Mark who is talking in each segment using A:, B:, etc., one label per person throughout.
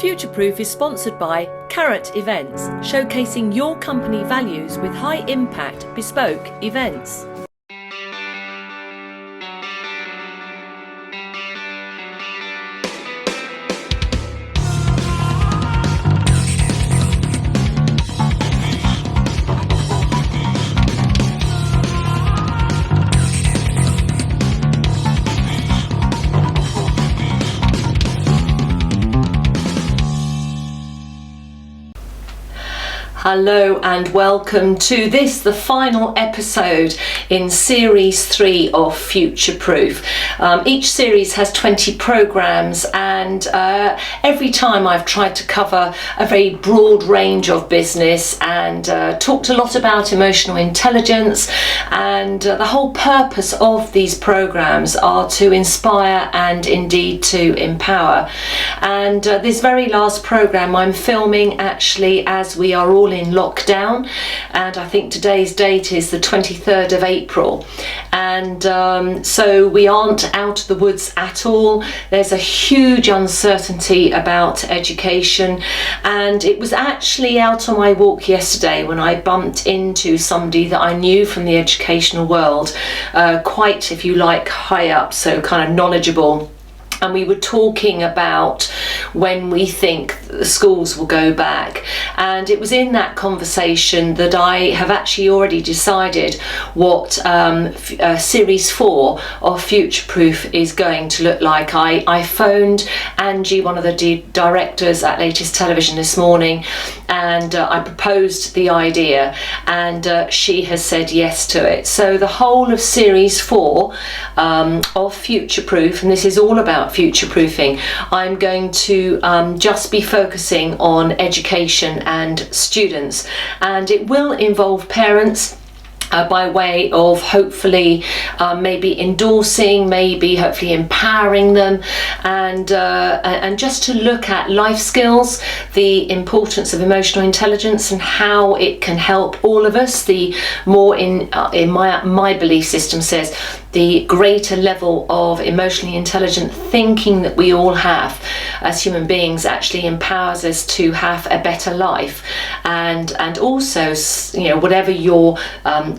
A: Futureproof is sponsored by Carrot Events, showcasing your company values with high-impact, bespoke events. Hello and welcome to this, the final episode in Series 3 of Futureproof. Each series has 20 programs, and every time I've tried to cover a very broad range of business and talked a lot about emotional intelligence, and the whole purpose of these programs are to inspire and indeed to empower. And this very last program I'm filming actually as we are all in lockdown, and I think today's date is the 23rd of April, and so we aren't out of the woods at all. There's a huge uncertainty about education, and it was actually out on my walk yesterday when I bumped into somebody that I knew from the educational world, quite, if you like, high up, so kind of knowledgeable. And we were talking about when we think the schools will go back. And it was in that conversation that I have actually already decided what Series 4 of Futureproof is going to look like. I phoned Angie, one of the directors at Latest Television, this morning, and I proposed the idea, and she has said yes to it. So the whole of Series 4 of Futureproof, and this is all about future-proofing, I'm going to just be focusing on education and students, and it will involve parents by way of hopefully maybe endorsing, maybe hopefully empowering them, and just to look at life skills, the importance of emotional intelligence and how it can help all of us. The more in my belief system says, the greater level of emotionally intelligent thinking that we all have as human beings actually empowers us to have a better life, and also, you know, whatever your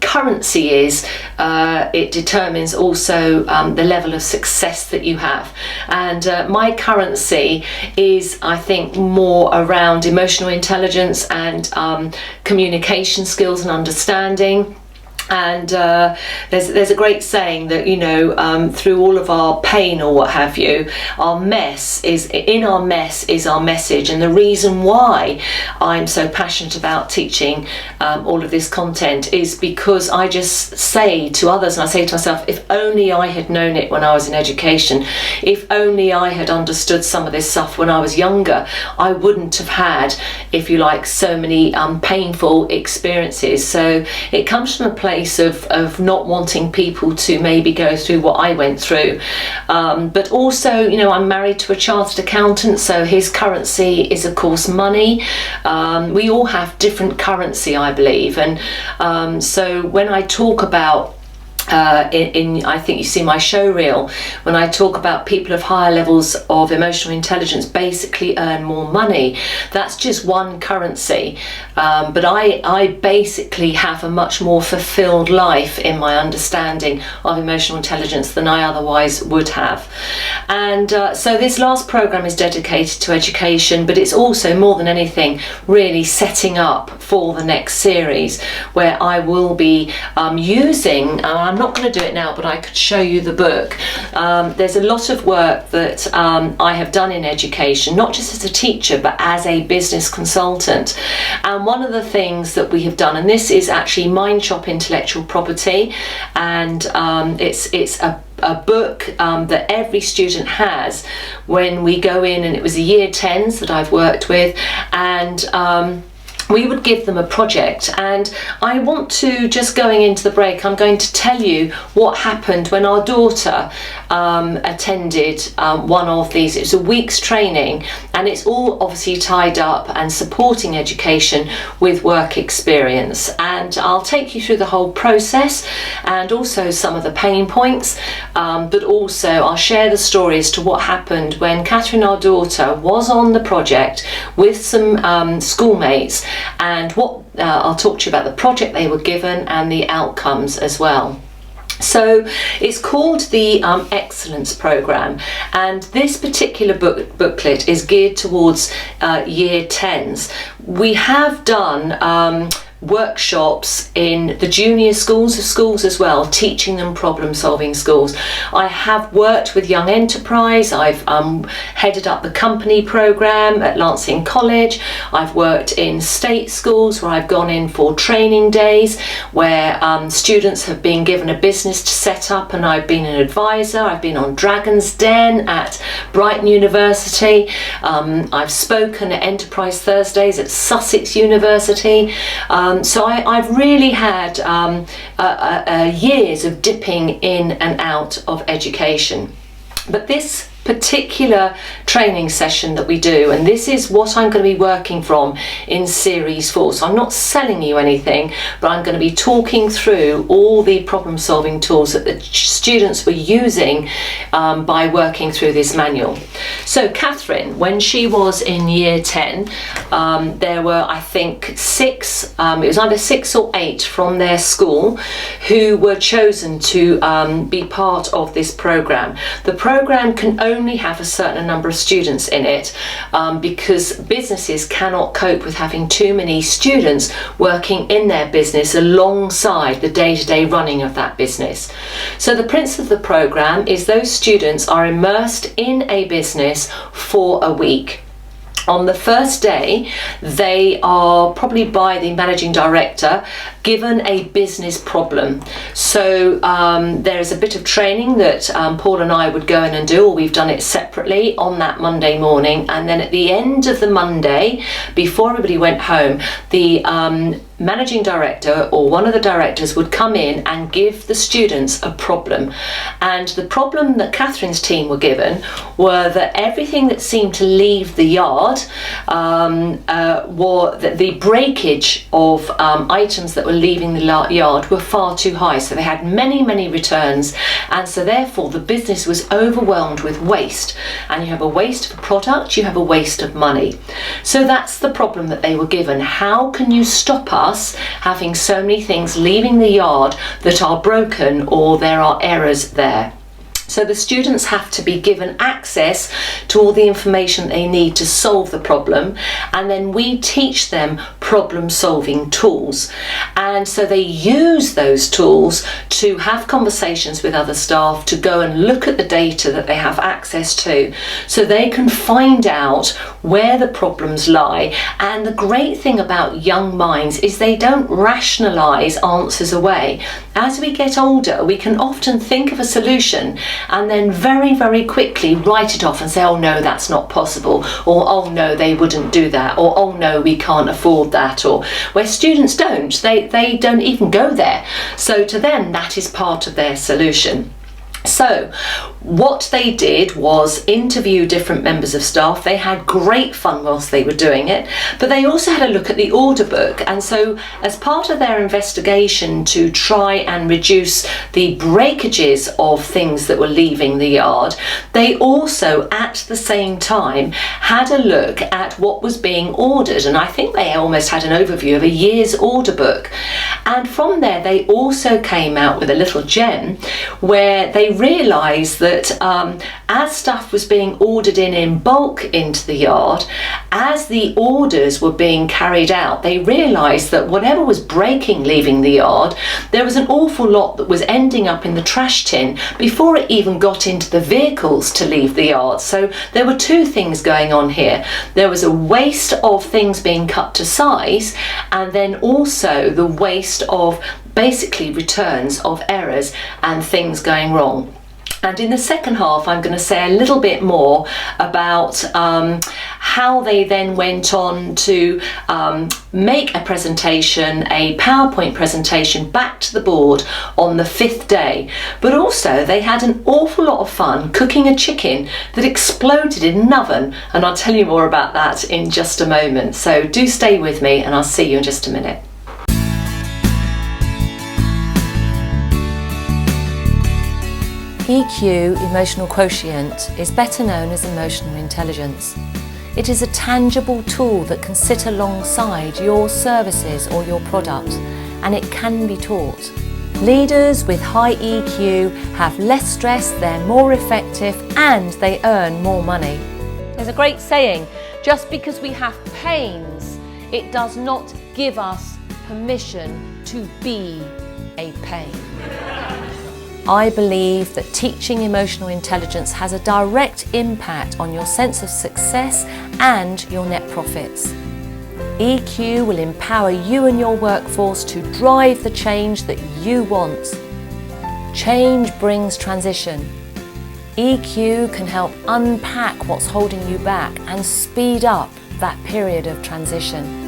A: currency is, it determines also the level of success that you have. And my currency is, I think, more around emotional intelligence and communication skills and understanding. And there's a great saying that, you know, through all of our pain or what have you, our mess is our message. And the reason why I'm so passionate about teaching all of this content is because I just say to others, and I say to myself, if only I had known it when I was in education, if only I had understood some of this stuff when I was younger, I wouldn't have had, if you like, so many painful experiences. So it comes from a place of not wanting people to maybe go through what I went through, but also, you know, I'm married to a chartered accountant, so his currency is of course money. We all have different currency, I believe, and so when I talk about I think you see my show reel, when I talk about people of higher levels of emotional intelligence basically earn more money, that's just one currency, but I basically have a much more fulfilled life in my understanding of emotional intelligence than I otherwise would have. And so this last program is dedicated to education, but it's also, more than anything, really setting up for the next series, where I will be using, I'm not going to do it now, but I could show you the book. There's a lot of work that I have done in education, not just as a teacher, but as a business consultant. And one of the things that we have done, and this is actually Mind Shop Intellectual Property, and it's a book that every student has when we go in, and it was the year 10s that I've worked with, and we would give them a project. And I want to, just going into the break, I'm going to tell you what happened when our daughter attended one of these. It was a week's training, and it's all obviously tied up and supporting education with work experience. And I'll take you through the whole process and also some of the pain points, but also I'll share the story as to what happened when Catherine, our daughter, was on the project with some schoolmates, and what I'll talk to you about the project they were given and the outcomes as well. So it's called the Excellence Programme, and this particular booklet is geared towards year 10s. We have done workshops in the junior schools as well, teaching them problem solving skills. I have worked with Young Enterprise. I've headed up the company program at Lancing College. I've worked in state schools where I've gone in for training days where students have been given a business to set up, and I've been an advisor. I've been on Dragon's Den at Brighton University. I've spoken at Enterprise Thursdays at Sussex University. So I've really had years of dipping in and out of education. But this particular training session that we do, and this is what I'm going to be working from in series 4, so I'm not selling you anything, but I'm going to be talking through all the problem solving tools that the students were using by working through this manual. So Catherine, when she was in year 10, there were, I think, 6, it was either 6 or 8 from their school who were chosen to be part of this program. The program can only have a certain number of students in it because businesses cannot cope with having too many students working in their business alongside the day-to-day running of that business. So the principle of the program is those students are immersed in a business for a week. On the first day, they are, probably by the managing director, given a business problem. So there is a bit of training that Paul and I would go in and do, or we've done it separately on that Monday morning. And then at the end of the Monday, before everybody went home, the managing director or one of the directors would come in and give the students a problem. And the problem that Catherine's team were given were that everything that seemed to leave the yard, the breakage of items that were leaving the yard were far too high. So they had many returns, and so therefore the business was overwhelmed with waste. And you have a waste of product, you have a waste of money. So that's the problem that they were given. How can you stop us having so many things leaving the yard that are broken or there are errors there? So the students have to be given access to all the information they need to solve the problem, and then we teach them problem solving tools. And so they use those tools to have conversations with other staff, to go and look at the data that they have access to, so they can find out where the problems lie. And the great thing about young minds is they don't rationalize answers away. As we get older, we can often think of a solution and then very quickly write it off and say, oh no, that's not possible, or oh no, they wouldn't do that, or oh no, we can't afford that. Or where students don't, they don't even go there. So to them, that is part of their solution. So what they did was interview different members of staff. They had great fun whilst they were doing it, but they also had a look at the order book. And so as part of their investigation to try and reduce the breakages of things that were leaving the yard, they also at the same time had a look at what was being ordered. And I think they almost had an overview of a year's order book. And from there, they also came out with a little gem where they realised that as stuff was being ordered in bulk into the yard, as the orders were being carried out, they realised that whatever was breaking leaving the yard, there was an awful lot that was ending up in the trash tin before it even got into the vehicles to leave the yard. So there were two things going on here. There was a waste of things being cut to size, and then also the waste of basically returns of errors and things going wrong. And in the second half, I'm going to say a little bit more about how they then went on to make a presentation, a PowerPoint presentation, back to the board on the 5th day. But also they had an awful lot of fun cooking a chicken that exploded in an oven, and I'll tell you more about that in just a moment. So do stay with me and I'll see you in just a minute. EQ, emotional quotient, is better known as emotional intelligence. It is a tangible tool that can sit alongside your services or your product, and it can be taught. Leaders with high EQ have less stress, they're more effective, and they earn more money. There's a great saying, just because we have pains, it does not give us permission to be a pain. I believe that teaching emotional intelligence has a direct impact on your sense of success and your net profits. EQ will empower you and your workforce to drive the change that you want. Change brings transition. EQ can help unpack what's holding you back and speed up that period of transition.